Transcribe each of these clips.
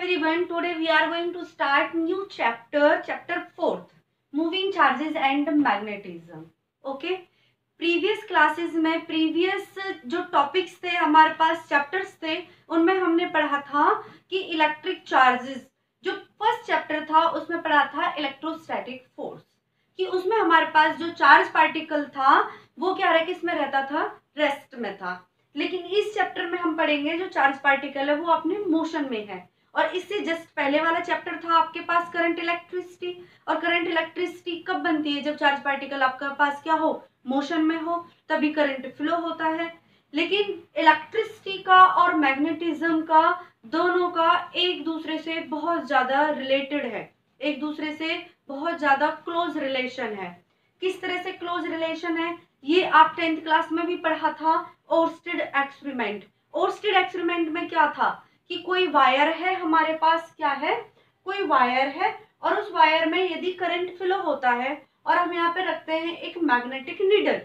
everyone, today we are going to start new chapter, chapter 4th, moving charges and magnetism. Okay, previous classes में previous जो topics थे हमारे पास chapters थे उनमें हमने पढ़ा था कि इलेक्ट्रिक चार्जेस, जो फर्स्ट चैप्टर था उसमें पढ़ा था इलेक्ट्रोस्टैटिक फोर्स, कि उसमें हमारे पास जो चार्ज पार्टिकल था वो क्या रहा, किसमें रहता था, रेस्ट में था। लेकिन इस चैप्टर में हम पढ़ेंगे जो चार्ज पार्टिकल है वो अपने मोशन में है। और इससे जस्ट पहले वाला चैप्टर था आपके पास करंट इलेक्ट्रिसिटी, और करंट इलेक्ट्रिसिटी कब बनती है, जब चार्ज पार्टिकल आपके पास क्या हो, मोशन में हो, तभी करंट फ्लो होता है। लेकिन इलेक्ट्रिसिटी का और मैग्नेटिज्म का दोनों का एक दूसरे से बहुत ज्यादा रिलेटेड है, एक दूसरे से बहुत ज्यादा क्लोज रिलेशन है। किस तरह से क्लोज रिलेशन है ये आप 10th क्लास में भी पढ़ा था, ओर्स्टेड एक्सपेरिमेंट। ओर्स्टेड एक्सपेरिमेंट में क्या था कि कोई वायर है हमारे पास, क्या है, कोई वायर है, और उस वायर में यदि करंट फ्लो होता है और हम यहाँ पे रखते हैं एक मैग्नेटिक नीडल,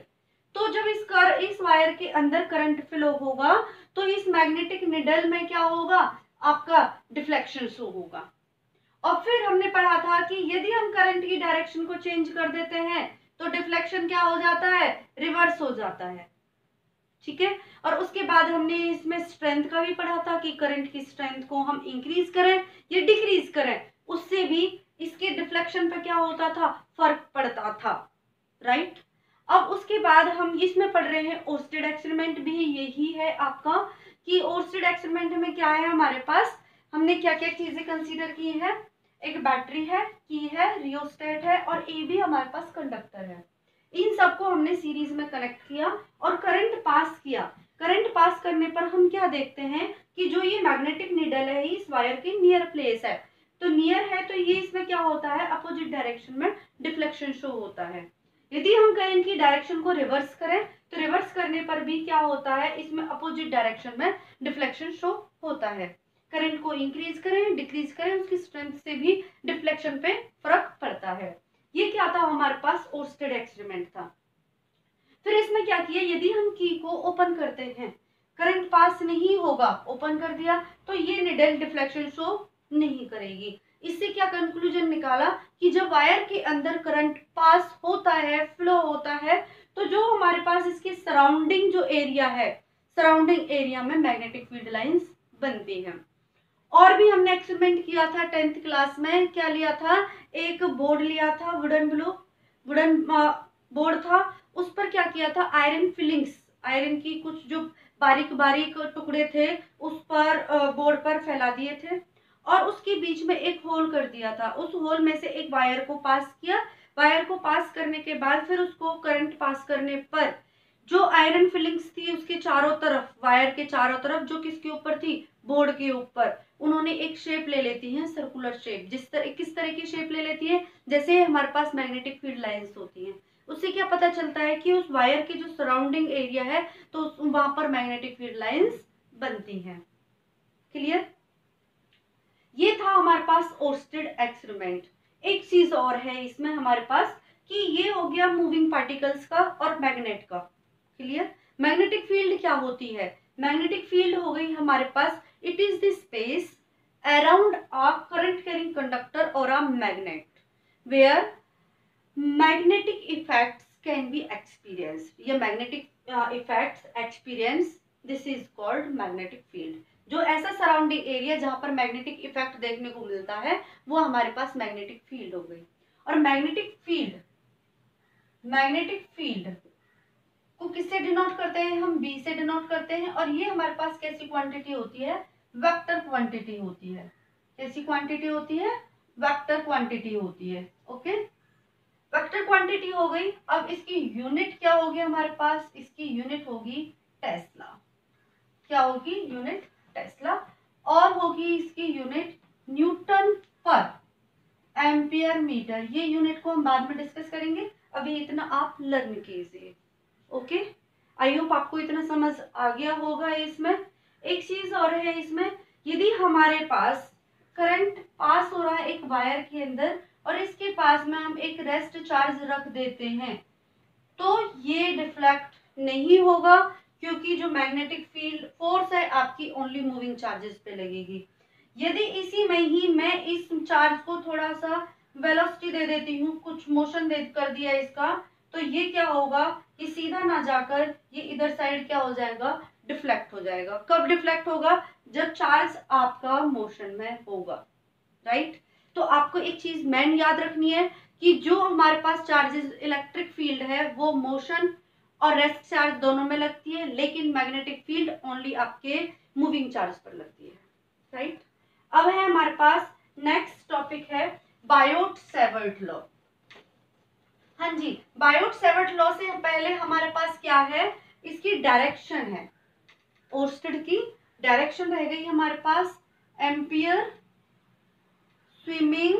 तो जब इस वायर के अंदर करंट फ्लो होगा तो इस मैग्नेटिक नीडल में क्या होगा, आपका डिफ्लेक्शन शो होगा। और फिर हमने पढ़ा था कि यदि हम करंट की डायरेक्शन को चेंज कर देते हैं तो डिफ्लेक्शन क्या हो जाता है, रिवर्स हो जाता है। ठीक है, और उसके बाद हमने इसमें स्ट्रेंथ का भी पढ़ा था कि करंट की स्ट्रेंथ को हम इंक्रीज करें या डिक्रीज करें, उससे भी इसके डिफ्लेक्शन पे क्या होता था, फर्क पड़ता था। राइट, अब उसके बाद हम इसमें पढ़ रहे हैं ओर्स्टेड एक्सपेरिमेंट, भी यही है आपका कि ओर्स्टेड एक्सपेरिमेंट में क्या है हमारे पास, हमने क्या क्या चीजें कंसीडर की है, एक बैटरी है, की है, रियोस्टेट है, और ए भी हमारे पास कंडक्टर है। इन सबको हमने सीरीज में कनेक्ट किया और करंट पास किया। करंट पास करने पर हम क्या देखते हैं कि जो ये मैग्नेटिक नीडल है इस वायर के नियर प्लेस है, तो नियर है तो ये इसमें क्या होता है, अपोजिट डायरेक्शन में डिफ्लेक्शन शो होता है। यदि हम करंट की डायरेक्शन को रिवर्स करें तो रिवर्स करने पर भी क्या होता है, इसमें अपोजिट डायरेक्शन में डिफ्लेक्शन शो होता है। करंट को इंक्रीज करें डिक्रीज करें उसकी स्ट्रेंथ से भी डिफ्लेक्शन पे फर्क पड़ता है। ये क्या था हमारे पास, ओर्स्टेड एक्सपेरिमेंट था। फिर इसमें क्या किया, यदि हम की को ओपन करते हैं, करंट पास नहीं होगा, ओपन कर दिया तो ये निडल डिफ्लेक्शन शो नहीं करेगी। इससे क्या कंक्लूजन निकाला कि जब वायर के अंदर करंट पास होता है, फ्लो होता है, तो जो हमारे पास इसके सराउंडिंग जो एरिया है, सराउंडिंग एरिया में मैग्नेटिक फील्ड लाइंस बनती हैं। और भी हमने एक्सपेरिमेंट किया था 10th क्लास में, क्या लिया था, एक बोर्ड लिया था, वुडन बोर्ड था, उस पर क्या किया था, आयरन फिलिंग्स, आयरन की कुछ जो बारीक बारीक टुकड़े थे उस पर बोर्ड पर फैला दिए थे, और उसके बीच में एक होल कर दिया था। उस होल में से एक वायर को पास किया, वायर को पास करने के बाद फिर उसको करंट पास करने पर जो आयरन फिलिंग्स थी उसके चारों तरफ, वायर के चारों तरफ, जो किसके ऊपर थी, बोर्ड के ऊपर, उन्होंने एक शेप ले लेती हैं, सर्कुलर शेप। किस तरह की शेप ले लेती है, जैसे हमारे पास मैग्नेटिक फील्ड लाइंस होती हैं। उससे क्या पता चलता है कि उस वायर के जो सराउंडिंग एरिया है तो वहां पर मैग्नेटिक फील्ड लाइंस बनती हैं। क्लियर, ये था हमारे पास ओर्स्टेड एक्सपेरिमेंट। एक चीज और है इसमें हमारे पास कि ये हो गया मूविंग पार्टिकल्स का और मैग्नेट का। क्लियर, मैग्नेटिक फील्ड क्या होती है, मैग्नेटिक फील्ड हो गई हमारे पास, it is the space around a current carrying conductor और a magnet where magnetic effects can be experienced. ये magnetic effects experience, this is called magnetic field. जो ऐसा सराउंडिंग एरिया जहां पर मैग्नेटिक इफेक्ट देखने को मिलता है वो हमारे पास मैग्नेटिक फील्ड हो गई। और मैग्नेटिक फील्ड को किससे डिनोट करते हैं, हम बी से डिनोट करते हैं। और ये हमारे पास कैसी क्वांटिटी होती है, वेक्टर क्वांटिटी होती है। कैसी क्वांटिटी होती है, वेक्टर क्वांटिटी होती है। ओके, वेक्टर क्वांटिटी हो गई। अब इसकी यूनिट क्या होगी हमारे पास, इसकी यूनिट होगी टेस्ला। क्या होगी, यूनिट टेस्ला। और होगी इसकी यूनिट न्यूटन पर एम्पियर मीटर। ये यूनिट को हम बाद में डिस्कस करेंगे, अभी इतना आप लर्न कीजिए। ओके, आई होप आपको इतना समझ आ गया होगा। इसमें एक चीज और है, इसमें यदि हमारे पास करंट पास हो रहा है एक वायर के अंदर और इसके पास में हम एक रेस्ट चार्ज रख देते हैं तो ये डिफ्लेक्ट नहीं होगा, क्योंकि जो मैग्नेटिक फील्ड फोर्स है आपकी ओनली मूविंग चार्जेस पे लगेगी। यदि इसी में ही मैं इस चार्ज को थोड़ा सा वेलोसिटी दे देती हूँ, कुछ मोशन दे कर दिया इसका, तो ये क्या होगा कि सीधा ना जाकर ये इधर साइड क्या हो जाएगा, डिफ्लेक्ट हो जाएगा। कब डिफ्लेक्ट होगा, जब चार्ज आपका मोशन में होगा, राइट। तो आपको एक चीज मेन याद रखनी है कि जो हमारे पास चार्जेस इलेक्ट्रिक फील्ड है वो मोशन और रेस्ट चार्ज दोनों में लगती है, लेकिन मैग्नेटिक फील्ड ओनली आपके मूविंग चार्ज पर लगती है, राइट। अब है हमारे पास नेक्स्ट टॉपिक है बायोट सेवर्ट लॉ। हाँ जी, बायोट सेवर्ट लॉ से पहले हमारे पास क्या है, इसकी डायरेक्शन है, ओर्स्टेड की डायरेक्शन रह गई हमारे पास एम्पियर स्विमिंग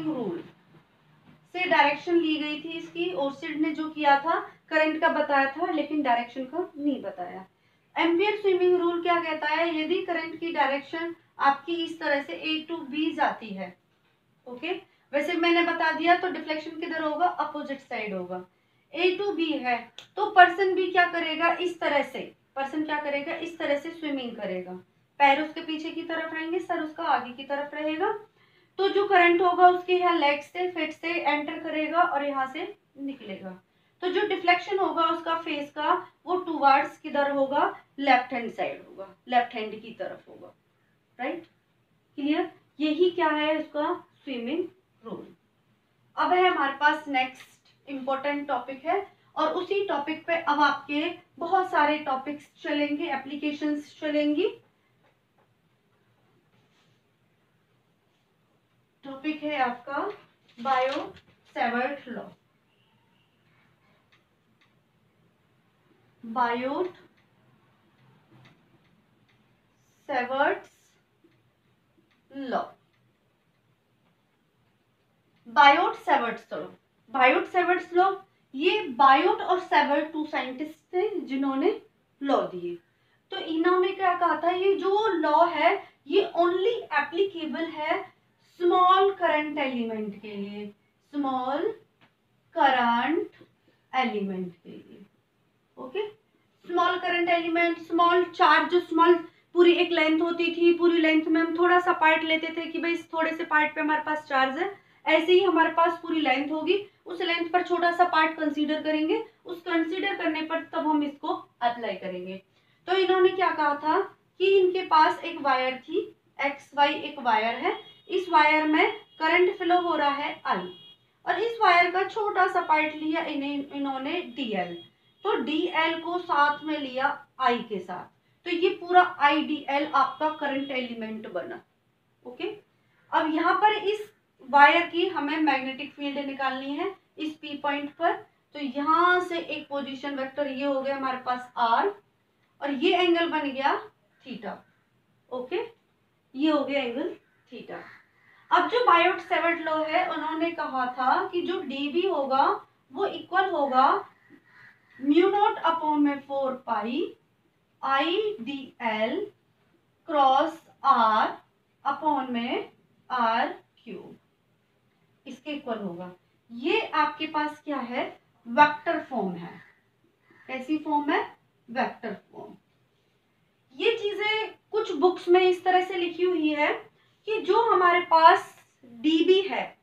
रूल से डायरेक्शन ली गई थी इसकी। ओर्स्टेड ने जो किया था करंट का बताया था, लेकिन डायरेक्शन का नहीं बताया। एम्पियर स्विमिंग रूल क्या कहता है, यदि करंट की डायरेक्शन आपकी इस तरह से ए टू बी जाती है, ओके, वैसे मैंने बता दिया तो डिफ्लेक्शन किधर होगा, अपोजिट साइड होगा। ए टू बी है तो पर्सन भी क्या करेगा, इस तरह से, पर्सन क्या करेगा, इस तरह से स्विमिंग करेगा, पैर उसके पीछे की तरफ रहेंगे, सर उसका आगे की तरफ रहेगा। तो जो करंट होगा उसके यहाँ लेग से, फिट से एंटर करेगा और यहाँ से निकलेगा। तो जो डिफ्लेक्शन होगा उसका फेस का, वो टुवर्ड्स किधर होगा, लेफ्ट हैंड साइड होगा, लेफ्ट हैंड की तरफ होगा, राइट, क्लियर। यही क्या है उसका स्विमिंग रूल। अब है हमारे पास नेक्स्ट इंपॉर्टेंट टॉपिक है, और उसी टॉपिक पे अब आपके बहुत सारे टॉपिक्स चलेंगे, एप्लीकेशंस चलेंगी। टॉपिक है आपका Biot Savart law. Biot Savart's law, Biot Savart's law, Biot Savart's law, ये बायोट और सेवर्ट टू साइंटिस्ट थे जिन्होंने लॉ दिए। तो इन्होंने क्या कहा था, ये जो लॉ है ये ओनली एप्लीकेबल है स्मॉल करंट एलिमेंट के लिए, स्मॉल करंट एलिमेंट के लिए, okay. Small current element, small charge, जो स्मॉल पूरी एक लेंथ होती थी, पूरी लेंथ में हम थोड़ा सा पार्ट लेते थे कि भाई इस थोड़े से पार्ट पे हमारे पास चार्ज है, ऐसे ही हमारे पास पूरी लेंथ होगी, उस लेंथ पर छोटा सा पार्ट कंसीडर करेंगे, उस कंसीडर करने पर तब हम इसको अप्लाई करेंगे। तो इन्होंने क्या कहा था कि इनके पास एक वायर थी, एक्स वाई एक वायर है, इस वायर में करंट फ्लो हो रहा है आई, और इस वायर का छोटा सा पार्ट लिया इन्होंने डीएल, तो डीएल को साथ में लिया आई के साथ, तो ये पूरा आई डी एल आपका करंट एलिमेंट बना, ओके। अब यहाँ पर इस वायर की हमें मैग्नेटिक फील्ड निकालनी है इस पी पॉइंट पर, तो यहाँ से एक पोजीशन वेक्टर ये हो गया हमारे पास आर, और ये एंगल बन गया थीटा, ओके, ये हो गया एंगल थीटा। अब जो बायोट सेवर्ट लॉ है उन्होंने कहा था कि जो डीबी होगा वो इक्वल होगा म्यू नॉट अपॉन में 4 pi I D L cross R upon में आर क्यूब, इसके इक्वल होगा। ये आपके पास क्या है, वेक्टर फॉर्म है। कैसी फॉर्म है, वेक्टर फॉर्म। ये चीजें कुछ बुक्स में इस तरह से लिखी हुई है कि जो हमारे पास डीबी है,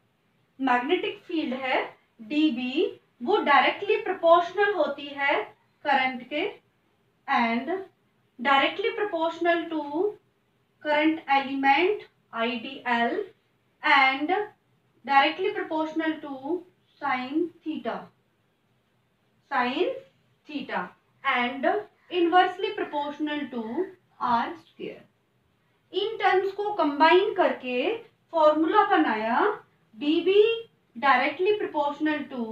मैग्नेटिक फील्ड है डीबी, वो डायरेक्टली प्रोपोर्शनल होती है करंट के, and directly proportional to current element IDL, and directly proportional to sine theta, and inversely proportional to R square. इन टर्म्स को कंबाइन करके फॉर्मूला बनाया dB directly proportional to,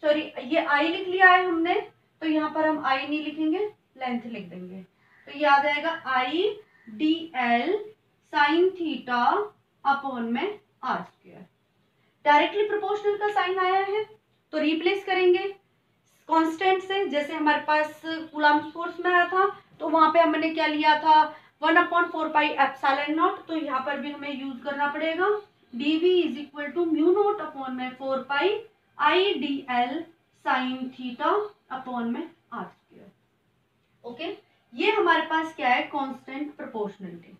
sorry ये I लिख लिया है हमने, तो यहाँ पर हम आई नहीं लिखेंगे, लेंथ लिख देंगे, तो याद आएगा आई D L sine theta upon में आर स्क्वायर। डायरेक्टली प्रोपोर्शनल का साइन आया है तो रिप्लेस करेंगे कांस्टेंट से, जैसे हमारे पास कूलम्ब फोर्स में आया था तो वहां पे हमने क्या लिया था 1/4 पाई एप्सिलॉन नॉट, तो यहाँ पर भी हमें यूज करना पड़ेगा dv is equal to mu naught upon में 4 pi I D L sine theta upon में आर स्क्वायर, ओके। ये हमारे पास क्या है, कांस्टेंट प्रोपोर्शनलिटी।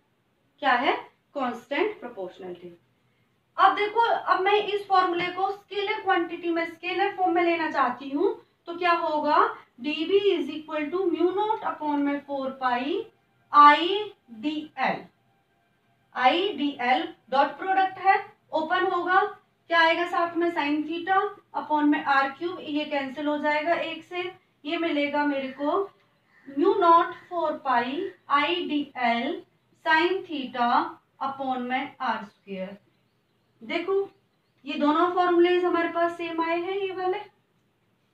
क्या है, कांस्टेंट प्रोपोर्शनलिटी। अब देखो, अब मैं इस फॉर्मूले को स्केलर क्वांटिटी में, स्केलर फॉर्म में लेना चाहती हूँ, तो क्या होगा, dB is equal to mu naught upon में 4 pi I D L dot product है, ओपन होगा, क्या आएगा साथ में, साइन थीटा अपॉन में आर क्यूब, ये कैंसिल हो जाएगा एक से, ये मिलेगा मेरे को mu naught 4 pi I D L sine theta upon में आर स्क्वेयर। देखो ये दोनों फॉर्मूलेज हमारे पास सेम आए हैं, ये वाले,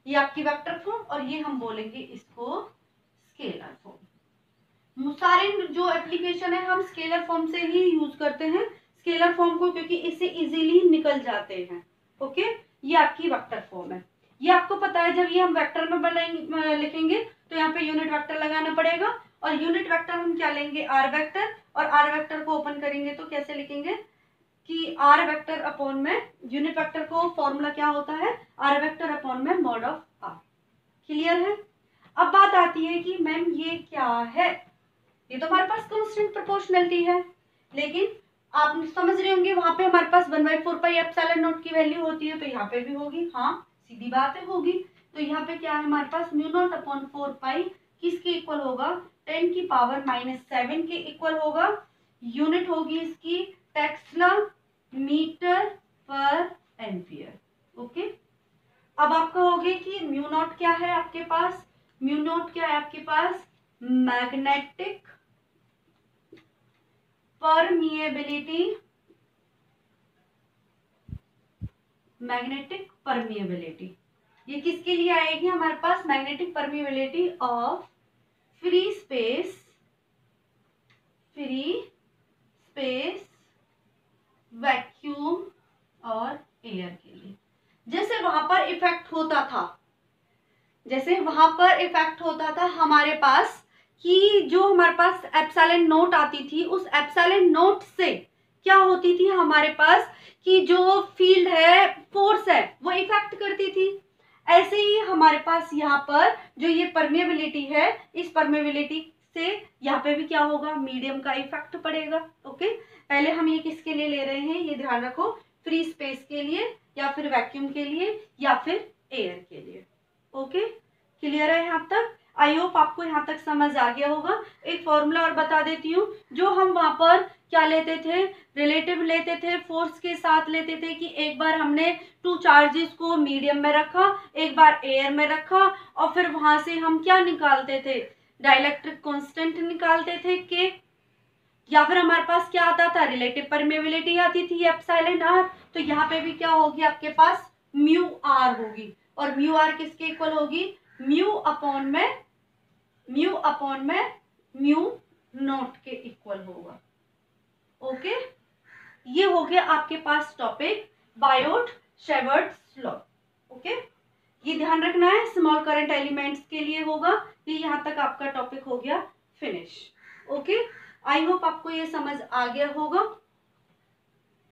ये आपकी वेक्टर फॉर्म और ये हम बोलेंगे इसको स्केलर फॉर्म। सारे जो एप्लीकेशन है हम स्केलर फॉर्म से ही यूज करते हैं स्केलर फॉर्म को, क्योंकि इससे इजीली निकल जाते हैं। ओके, ये आपकी वेक्टर फॉर्म है। ये आपको पता है जब ये हम वेक्टर में बनाएंगे, लिखेंगे तो यहाँ पे यूनिट वेक्टर लगाना पड़ेगा, और यूनिट वेक्टर हम क्या लेंगे, आर वेक्टर, और आर वेक्टर को ओपन करेंगे तो कैसे लिखेंगे कि आर वेक्टर अपॉन में, यूनिट वेक्टर को फॉर्मूला क्या होता है, आर वेक्टर अपॉन में मॉड ऑफ आर। क्लियर है। अब बात आती है कि मैम ये क्या है, ये तो हमारे पास कांस्टेंट प्रोपोर्शनलिटी है, लेकिन आप समझ रहे होंगे वहां पे हमारे पास 1/4 पाई एप्सिलॉन नॉट की वैल्यू होती है, तो यहाँ पे भी होगी, हाँ सीधी बात है होगी। तो यहाँ पे क्या है हमारे पास, म्यू नॉट अपॉन 4 पाई किसके इक्वल होगा, 10 की पावर -7 के इक्वल होगा। यूनिट होगी इसकी टेस्ला मीटर पर एम्पियर। ओके, अब आपका हो गया कि म्यू नॉट क्या है आपके पास, म्यू नॉट क्या है आपके पास, मैग्नेटिक परमिएबिलिटी, मैग्नेटिक परमिएबिलिटी, ये किसके लिए आएगी हमारे पास, magnetic permeability of free space vacuum और एयर के लिए। जैसे वहां पर इफेक्ट होता था, जैसे वहां पर इफेक्ट होता था हमारे पास कि जो हमारे पास एप्सिलॉन नोट आती थी, उस एप्सिलॉन नोट से क्या होती थी हमारे पास कि जो फील्ड है, फोर्स है, वो इफेक्ट करती थी। ऐसे ही हमारे पास यहाँ पर जो ये परमेबिलिटी है, इस परमेबिलिटी से यहाँ पे भी क्या होगा, मीडियम का इफेक्ट पड़ेगा। ओके, पहले हम ये किसके लिए ले रहे हैं, ये ध्यान रखो, फ्री स्पेस के लिए या फिर वैक्यूम के लिए या फिर एयर के लिए। ओके, क्लियर है यहाँ तक, आई होप आपको यहाँ तक समझ आ गया होगा। एक फॉर्मूला और बता देती हूँ, जो हम वहां पर क्या लेते थे, रिलेटिव लेते थे, फोर्स के साथ लेते थे कि एक बार हमने 2 चार्जेस को मीडियम में रखा, एक बार एयर में रखा, और फिर वहां से हम क्या निकालते थे, डाइलेक्ट्रिक कांस्टेंट निकालते थे के, या फिर हमारे पास क्या आता था, रिलेटिव परमेबिलिटी आती थी एप्सिलॉन आर। तो यहाँ पे भी क्या होगी आपके पास, म्यू आर होगी, और म्यू आर किसके इक्वल होगी, म्यू अपॉन में म्यू नॉट के इक्वल होगा। ओके, ये हो गया आपके पास टॉपिक बायोट शेवर्ट्स लॉ। ओके, ये ध्यान रखना है, स्मॉल करंट एलिमेंट्स के लिए होगा। ये यहाँ तक आपका टॉपिक हो गया फिनिश। ओके, आई होप आपको ये समझ आ गया होगा।